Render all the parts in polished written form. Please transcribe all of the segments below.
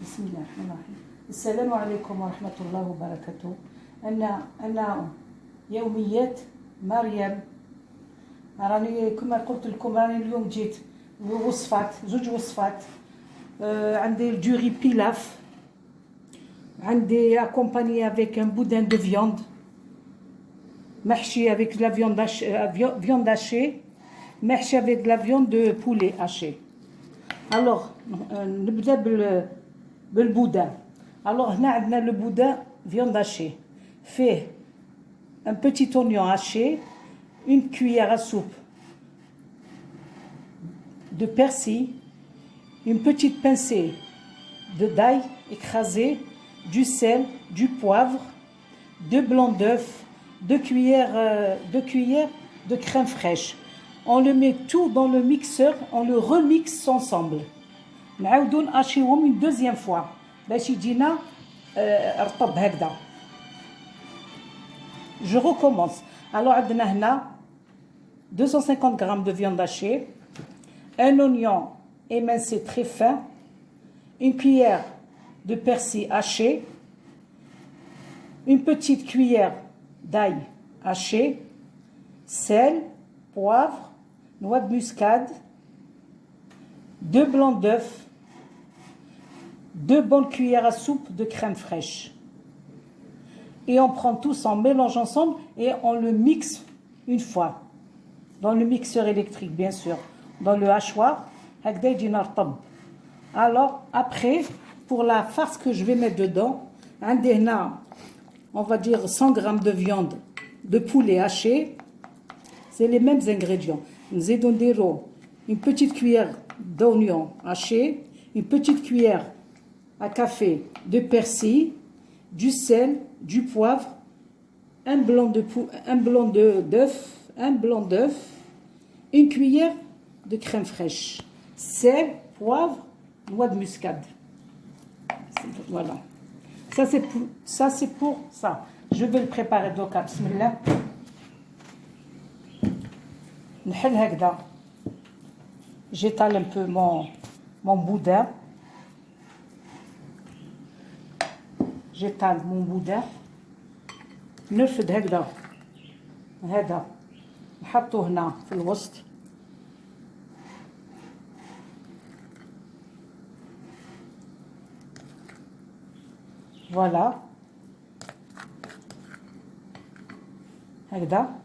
بسم الله الرحمن الرحيم. السلام عليكم ورحمة الله وبركاته. أنا يوميات مريم. راني كما قلت لكم راني اليوم جيت وصفات زوج وصفات. عندي الجوري بيلاف، عندي accompagné avec un boudin de viande محشي avec la viande hachée, محشي avec la viande de poulet hachée. Alors نبدا بالبودin. Alors هنا عندنا le boudin viande hachée fait un petit oignon haché, une cuillère à soupe de persil, une petite pincée de d'ail écrasé, du sel, du poivre, 2 blancs d'œufs, 2 cuillères de crème fraîche. On le met tout dans le mixeur, on le remixe ensemble. نعاودو ناشيوهم une deuxième fois باش يجينا رطب هكذا. Je recommence. Alors عندنا هنا 250 g de viande hachée, un oignon émincé très fin, une cuillère de persil haché, une petite cuillère d'ail haché, sel, poivre, noix de muscade, 2 blancs d'œufs, 2 bonnes cuillères à soupe de crème fraîche. Et on prend tout ça, on mélange ensemble et on le mixe une fois. Dans le mixeur électrique, bien sûr. Dans le hachoir. Alors, après, pour la farce que je vais mettre dedans, on va dire 100 g de viande de poulet haché. C'est les mêmes ingrédients. Nous allons une petite cuillère d'oignon haché, une petite cuillère à café de persil, du sel, du poivre, un blanc d'œuf, une cuillère de crème fraîche, sel, poivre, noix de muscade. Voilà. Ça c'est pour ça. Je vais le préparer donc. Bismillah. نحل هكذا. J'étale un peu mon boudin. J'étale mon boudin. نرفد هذا نحطه هنا في الوسط. Voilà. هكذا.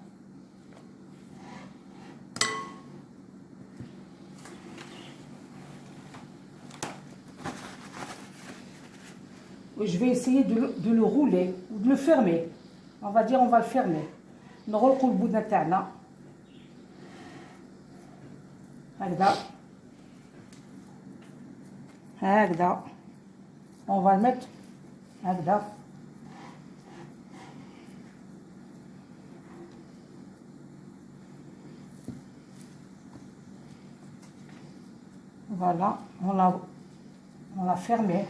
Je vais essayer de le rouler ou de le fermer. On va dire on va le fermer. نغلقوا البودنة تاعنا هكذا. On va le mettre هكذا. Voilà, on l'a fermé.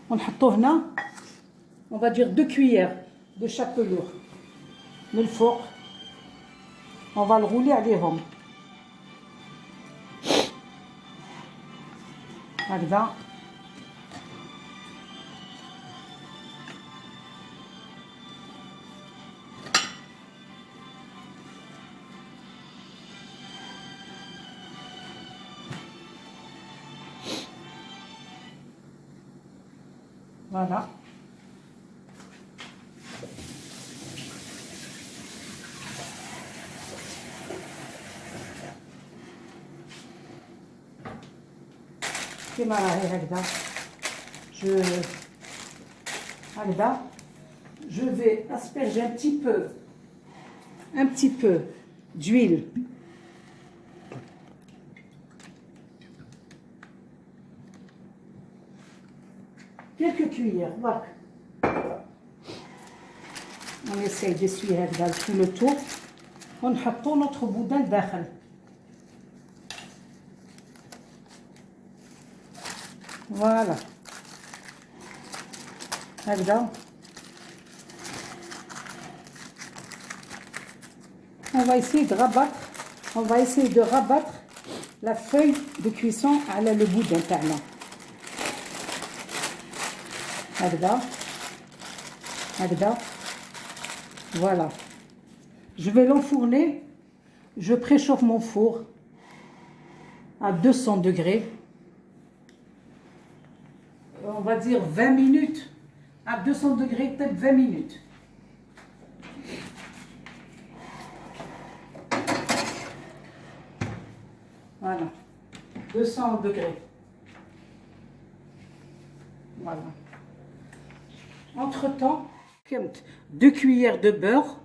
On هنا, on va dire 2 cuillères de chapelure من الفوق. On va le rouler عليهم هكذا. Voilà. كما راهي هكذا. هكذا. Je vais asperger un petit peu d'huile. Quelques cuillères, voilà. On essaye d'essuyer هكذا tout le tour. ونحطو notre boudin لداخل. Voilà. هكذا. On va essayer de rabattre la feuille de cuisson على le boudin تاعنا. هكذا هكذا. Voilà. Je vais l'enfourner. Je préchauffe mon four à 200 degrés. On va dire 20 minutes. À 200 degrés, peut-être 20 minutes. Voilà. 200 degrés. Voilà. Entre-temps, 2 cuillères de beurre,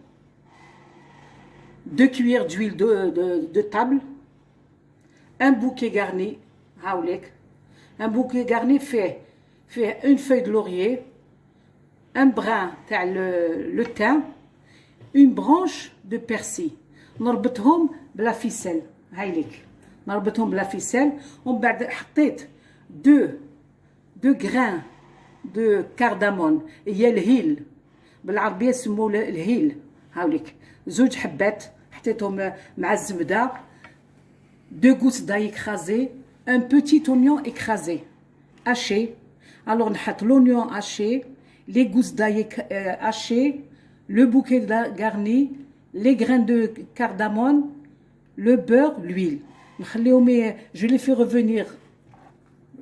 2 cuillères d'huile de table, un bouquet garni, un bouquet garni fait une feuille de laurier, un brin le thym, une branche de persil. نربطهم بلا ficelle. هايليك نربطهم بلا ficelle. ومن بعد حطيت 2 grains de cardamone. هي الهيل بالعربيه يسموه الهيل. هاوليك 2 حبات حطيتهم مع الزبده. 2 gousses d'ail écrasées, un petit oignon écrasé haché. Alors نحط l'oignon haché, les gousses d'ail hachées, le bouquet garni, les grains de cardamone, le beurre, l'huile. Je les fais revenir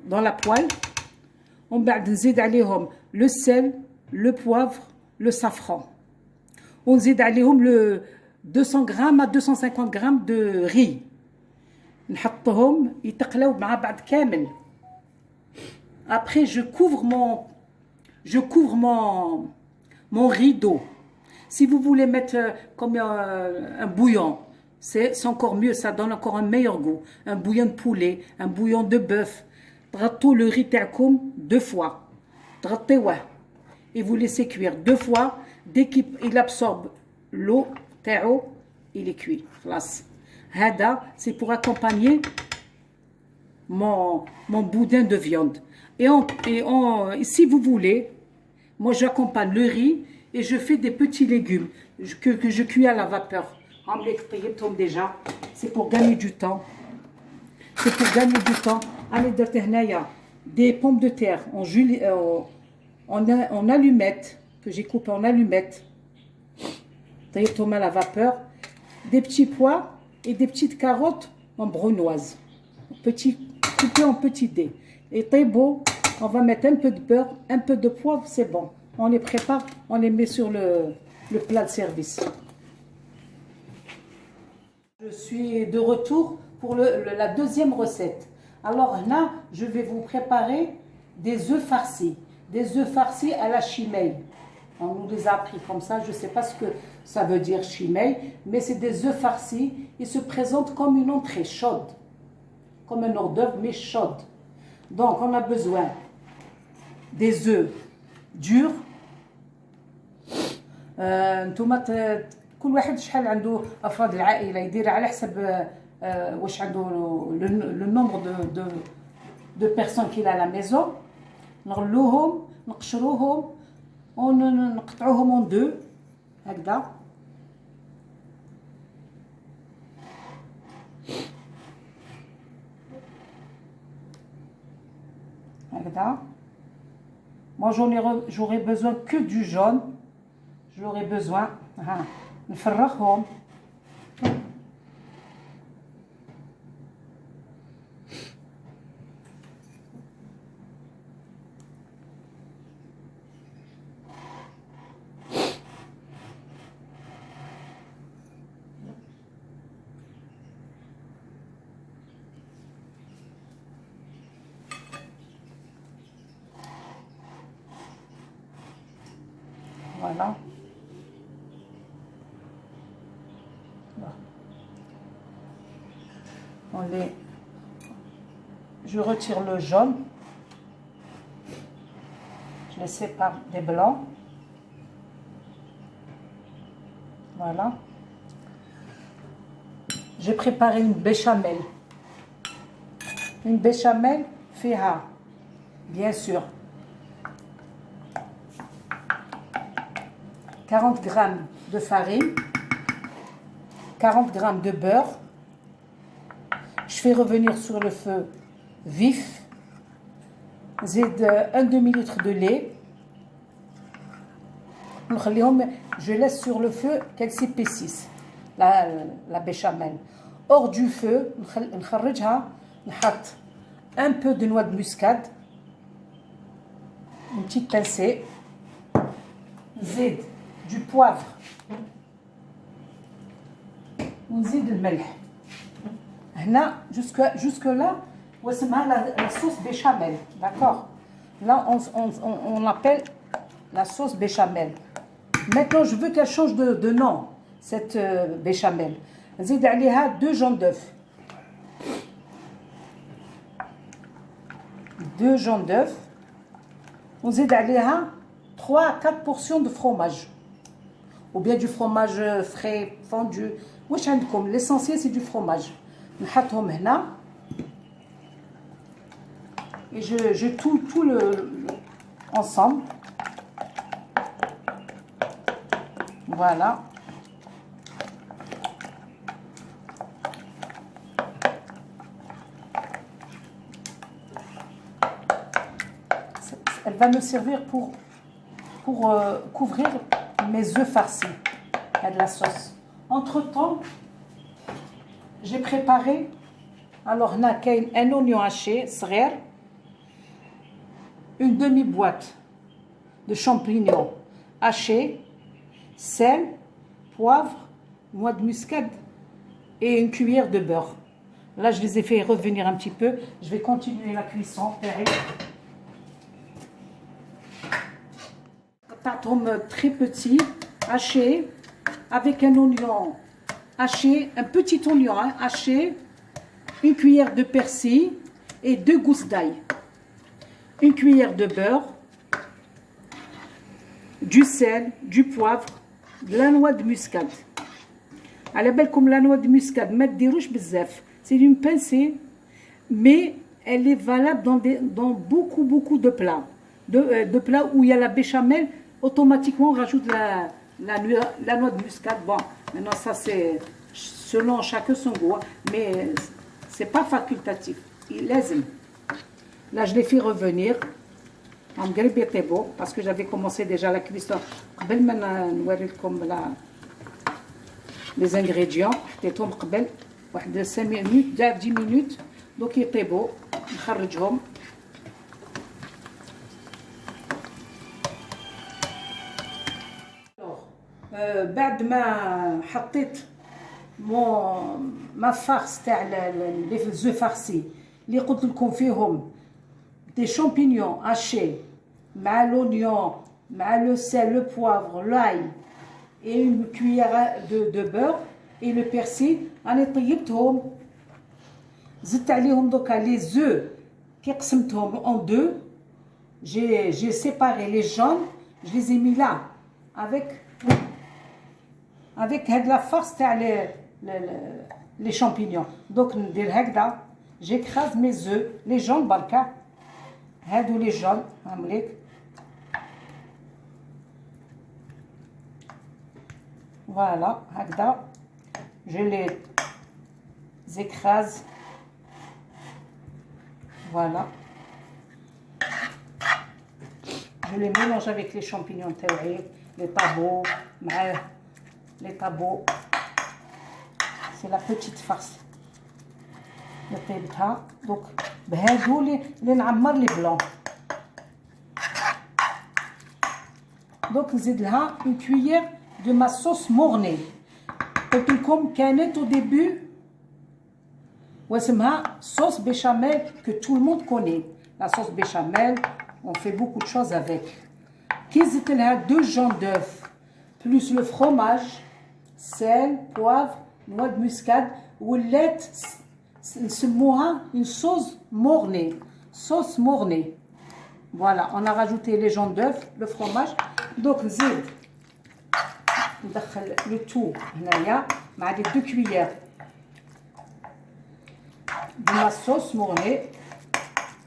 dans la poêle. On va نزيد عليهم le sel, le poivre, le safran. On نزيد عليهم le 200 grammes à 250 grammes de riz. نحطهم يتقلاو مع بعض كامل. Après je couvre mon riz d'eau. Si vous voulez mettre comme un bouillon, c'est encore mieux, ça donne encore un meilleur goût. Un bouillon de poulet, un bouillon de bœuf. تغطوا le riz تاعكم 2 fois. تغطيوه et vous laissez cuire 2 fois. Dès qu'il absorbe l'eau تاعو, il est cuit. خلاص. هذا c'est pour accompagner mon boudin de viande. Et si vous voulez, moi j'accompagne le riz et je fais des petits légumes que je cuis à la vapeur. Déjà, c'est pour gagner du temps. C'est pour gagner du temps. Allez, des pommes de terre en allumettes, que j'ai coupé en allumettes. Tomate à la vapeur. Des petits pois et des petites carottes en brunoise. Coupées en petits dés. Et très beau, on va mettre un peu de beurre, un peu de poivre, c'est bon. On les prépare, on les met sur le plat de service. Je suis de retour pour la deuxième recette. Alors là, je vais vous préparer des œufs farcis. Des œufs farcis à la chimay. On nous les a appris comme ça, je ne sais pas ce que ça veut dire chimay, mais c'est des œufs farcis. Ils se présentent comme une entrée chaude. Comme un hors d'œuvre, mais chaude. Donc, on a besoin des œufs durs. نتوما كل واحد شحال عنده افراد العائله يدير على حسب واش عنده le nombre de personnes qu'il a à la maison. نغلوهم نقشروهم ونقطعوهم en 2 هكذا. Moi j'aurais besoin que du jaune. J'aurais besoin نفرخهم. Voilà. Je retire le jaune. Je les sépare des blancs. Voilà. J'ai préparé une béchamel. Une béchamel fiha, bien sûr. 40 grammes de farine, 40 grammes de beurre. Je fais revenir sur le feu vif. Z'aide un demi-litre de lait, Je laisse sur le feu qu'elle s'épaississe, la béchamel. Hors du feu, un peu de noix de muscade, une petite pincée, du poivre, ونزيد الملح. هنا jusque là واسمها la sauce béchamel, d'accord? Là on appelle la sauce béchamel. Maintenant je veux qu'elle change de nom, cette béchamel. نزيد عليها 2 jaunes d'œufs. 2 jaunes d'œufs. ونزيد عليها 3 à 4 portions de fromage. Ou bien du fromage frais, fondu. واش عندكم؟ L'essentiel c'est du fromage. نحطهم هنا. Et je tout le ensemble. Voilà. Elle va me servir pour couvrir mes œufs farcis et de la sauce. Entre-temps, j'ai préparé alors un oignon haché, صغير, une demi-boîte de champignons hachés, sel, poivre, noix de muscade et une cuillère de beurre. Là, je les ai fait revenir un petit peu. Je vais continuer la cuisson. Très petit, haché, avec un oignon haché, un petit oignon haché, une cuillère de persil et 2 gousses d'ail, une cuillère de beurre, du sel, du poivre, de la noix de muscade. على بالكم la noix de muscade, ما تديروش بزاف. C'est une pincée, mais elle est valable dans beaucoup de plats. De plats où il y a la béchamel, automatiquement on rajoute la noix de muscade. Bon, maintenant ça c'est selon chacun son goût, mais c'est pas facultatif. Il est. Là je l'ai fait revenir en gribétébo parce que j'avais commencé déjà la cuisson. قبل ما نوريكم les ingrédients, حطيتهم قبل واحد 5 minutes, 10 minutes, donc يطيبوا. نخرجهم. بعد ما حطيت ما فارس تاع لي زو فارسي اللي قلت لكم فيهم دي شامبينيون هاشي مع l'oignon, مع le sel, le poivre, l'ail et une cuillère de beurre et le persil. راني طيبتهم. زدت عليهم دوكا لي زو كي قسمتهم en deux. J'ai séparé les jaunes, je les ai mis là avec la farce تاع les champignons. Donc ندير هكذا, j'écrase mes œufs, les jaunes بركا, هادو les jaunes هامليك. Voilà, هكذا je les écrase. Voilà. Je les mélange avec les champignons تاوعي, les tabots, les tabots. C'est la petite farce. نطيبتها donc بهادو اللي نعمر لي بلون. donc نزيد لها une cuillère de ma sauce mornay. قلت لكم كانت au début واسمها sauce béchamel que tout le monde connaît. La sauce béchamel, on fait beaucoup de choses avec. كي زدت لها 2 jaunes d'œufs plus le fromage, sel, poivre, noix de muscade, ولات نسموها une sauce mornay. Sauce mornay. Voilà, on a rajouté les jaunes d'œufs, le fromage. Donc نزيد ندخل le tout هنايا مع les 2 cuillères de la sauce mornay.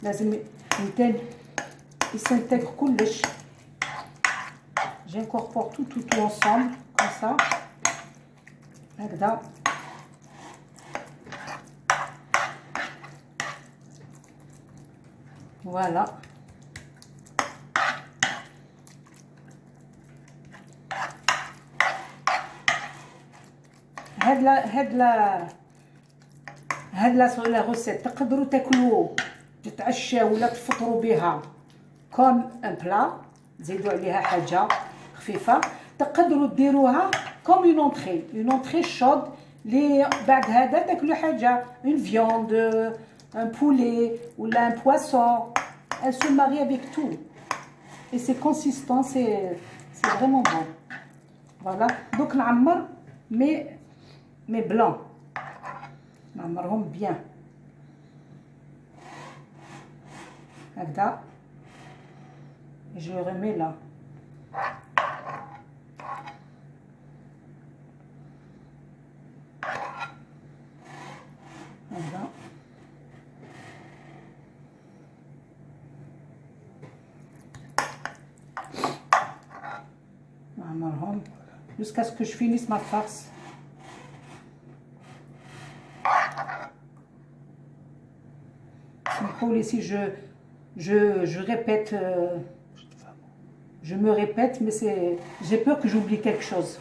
لازم يسنتج كلش. J'incorpore tout ensemble comme ça. هكذا. Voilà. هاد لا روسيت تقدروا تاكلوا تتعشاو ولا تفطروا بها كوم ان بلا، تزيدوا عليها حاجه خفيفه. تقدروا ديروها كوم اون اونطري شود لي بعد هذا تاكلوا حاجه اون فياند ان بولي ولا ان بواسون. Elle se marie avec tout et c'est consistant, c'est vraiment bon. Voilà. Donc نعمر mais blanc. نعمرهم bien. هكذا. Je le remets là. هكذا. نعمرهم jusqu'à ce que je finisse ma farce. Si je répète, je me répète, mais j'ai peur que j'oublie quelque chose.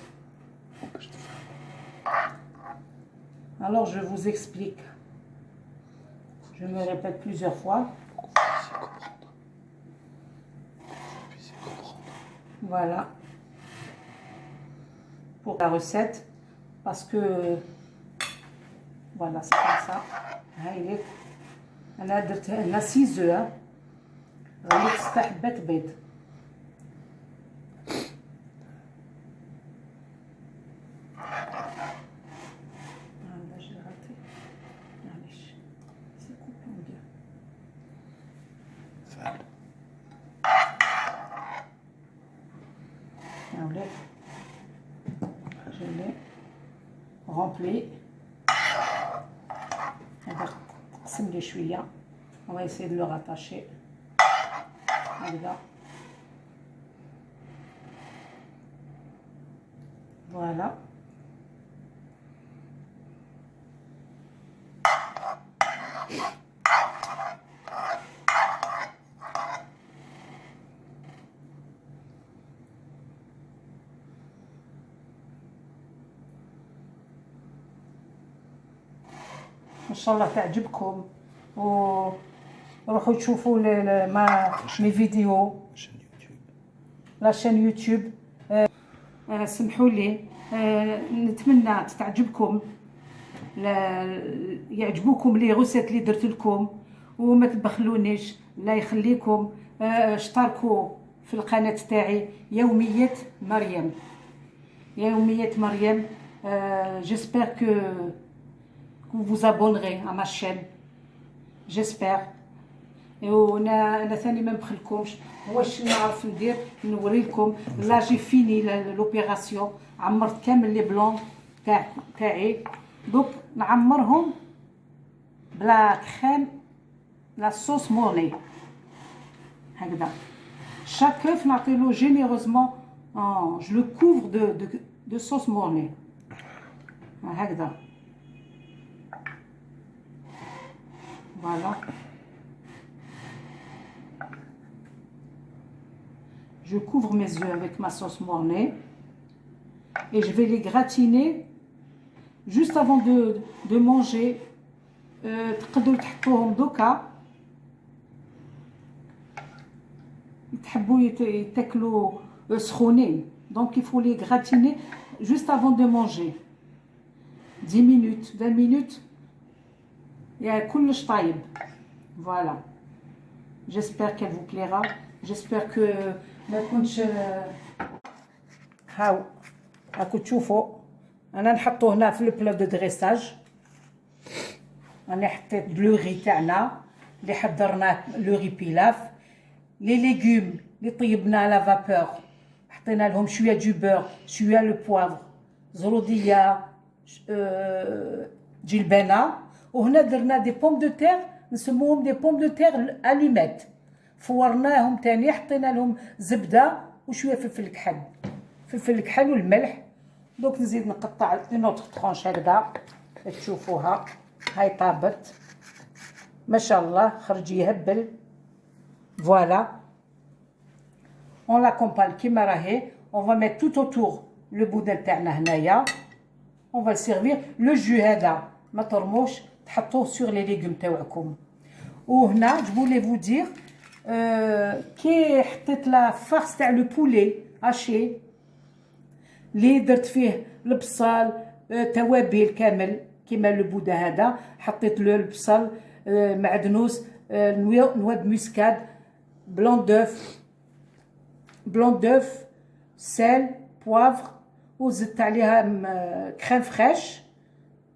Alors je vous explique. Je me répète plusieurs fois. Voilà. Pour la recette, parce que voilà, c'est comme ça. أنا درت هنا 6 œufs. غليت 6 حبات بيض. Je l'ai rempli. On va essayer de le rattacher. Voilà. ان شاء الله تعجبكم وروحوا تشوفوا مي فيديو لا شين يوتيوب. سمحوا لي، نتمنى تعجبكم، يعجبوكم لي غوسيت اللي درت لكم، وما تبخلونيش. الله يخليكم. اشتركوا في القناه تاعي يوميه مريم. يوميه مريم. j'espère que vous vous abonnerez à ma chaîne. J'espère. وانا ثاني ما نبخلكمش. واش نعرف ندير نوريلكم. لا جي فيني لوبيراسيون، عمرت كامل لي بلون تاعي. دوك نعمرهم بلا كريم لا صوص مورني هكذا. chaque œuf نعطيلو généreusement je le couvre de sauce mornay هكذا. Voilà. Je couvre mes œufs avec ma sauce mornay et je vais les gratiner juste avant de manger. تقدروا تحطوهم دوكا، تحبوا يتاكلوا سخونين. Donc il faut les gratiner juste avant de manger. 10 minutes, 20 minutes. يا كلش طيب. Voilà. J'espère qu'elle vous plaira. J'espère que ما كنتش. هاو راكم تشوفوا انا نحطو هنا في البلا دو دريساج. انا حطيت لو ري تاعنا اللي حضرناه، لو ري بيلاف. لي ليغوم اللي طيبنا لا فابور حطينا لهم شويه دو بور، شويه لو بوافر، زروديه، جلبانه. وهنا درنا دي بوم دو تير نسموهم دي بوم دو تير الوميت. فورناهم تاني، حطينا لهم زبده وشويه فلفل كحل، فلفل كحل والملح. دوك نزيد نقطع اون اوتر طرونش هكذا تشوفوها. هاي طابت ما شاء الله، خرج يهبل. فوالا اون لا كومبال كيما راهي. اون فا ميت توت اوتور لو بودل تاعنا هنايا. On va le servir. Le jus هذا ما ترموش تحطوه sur les légumes تاوعكم. وهنا je voulais vous dire كي حطيت لا فارس تاع لو بولي هاشي اللي درت فيه البصل توابل كامل كيما لو بودا هذا حطيت له البصل معدنوس نوا د مسكاد بلون دوف سال بوافغ وزدت عليها كريم فريش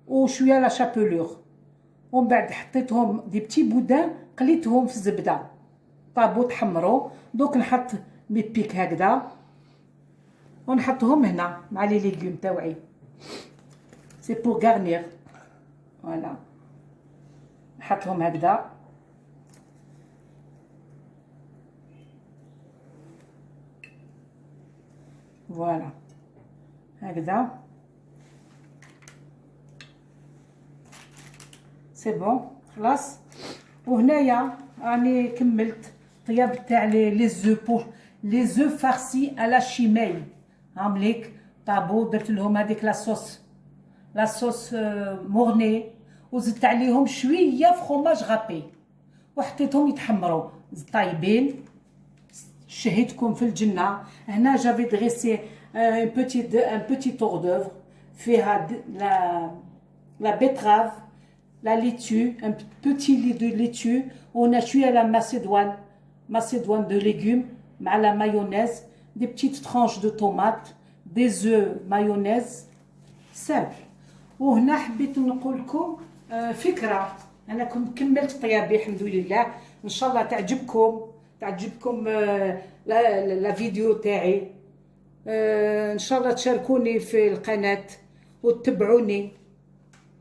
وشويه لا شابولور ومن بعد حطيتهم دي بتي بودان قليتهم في الزبده طابو تحمروا دوك نحط مي بيك هكذا ونحطهم هنا مع لي ليغوم تاوعي سي بور غارنير فوالا نحطهم هكذا فوالا هكذا سي بون خلاص. وهنايا راني كملت طياب تاع لي زو لي زو فارسي على شيماي عامليك طابو درت لهم هذيك لا صوص مورني وزدت عليهم شويه فخوماج غابي وحطيتهم يتحمروا طايبين شهيتكم في الجنه. هنا جافي دريسي ان بوتي تور دوفر فيها لا بيتراف la laitue, un petit lit de laitue. On a tué la macédoine de légumes, la mayonnaise, des petites tranches de tomates, des œufs mayonnaise, simple. وهنا حبيت نقول لكم فكرة. أنا كنت كملت طيابي الحمد لله. إن شاء الله تعجبكم لا فيديو تاعي. إن شاء الله تشاركوني في القناة وتتبعوني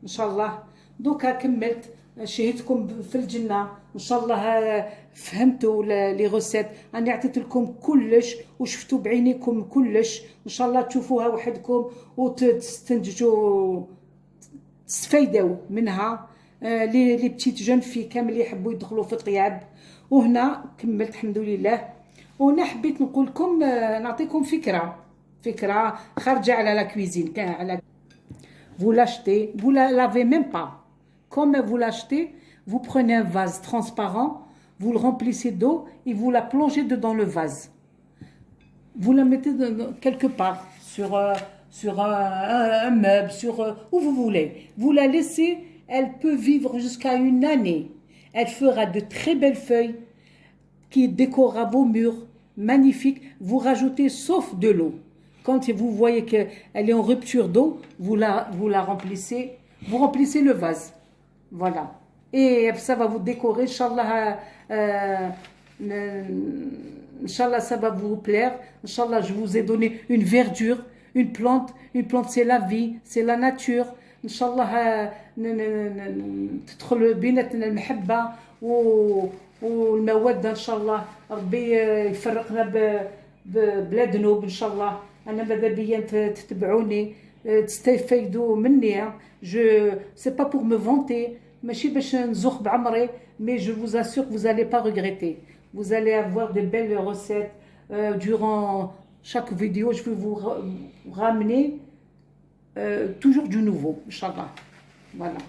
إن شاء الله. دوكا كملت شهيتكم في الجنه ان شاء الله. فهمتوا لي غوسيت انا عطيت لكم كلش وشفتوا بعينيكم كلش ان شاء الله تشوفوها وحدكم وتستنتجوا تستفيدوا منها لي بتيت جون في كامل يحبوا يدخلوا في الطياب. وهنا كملت الحمد لله. وهنا حبيت نقول لكم نعطيكم فكره خارجه على لا كويزين على vous l'achetez, vous la lavez même pas. Comme vous l'achetez, vous prenez un vase transparent, vous le remplissez d'eau et vous la plongez dedans le vase. Vous la mettez quelque part, sur un meuble, où vous voulez. Vous la laissez, elle peut vivre jusqu'à une année. Elle fera de très belles feuilles qui décorera vos murs, magnifiques. Vous rajoutez sauf de l'eau. Quand vous voyez qu'elle est en rupture d'eau, vous la remplissez, vous remplissez le vase. Voilà. Et ça va vous décorer, Inch'Allah, Inch'Allah, ça va vous plaire. Inch'Allah, je vous ai donné une verdure, une plante c'est la vie, c'est la nature. Inch'Allah, تدخل بيناتنا المحبة والمودة إن شاء الله. ربي يفرقنا بلا ذنوب إن شاء الله. أنا ماذا بيا تتبعوني تستفيدوا مني. C'est pas pour me vanter, ماشي باش نزوخ بعمري, mais je vous assure que vous allez pas regretter. Vous allez avoir de belles recettes durant chaque vidéo. Je vais vous ramener toujours du nouveau, Inch'Allah. Voilà.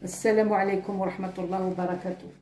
Assalamu alaikum wa rahmatullahi wa barakatuh.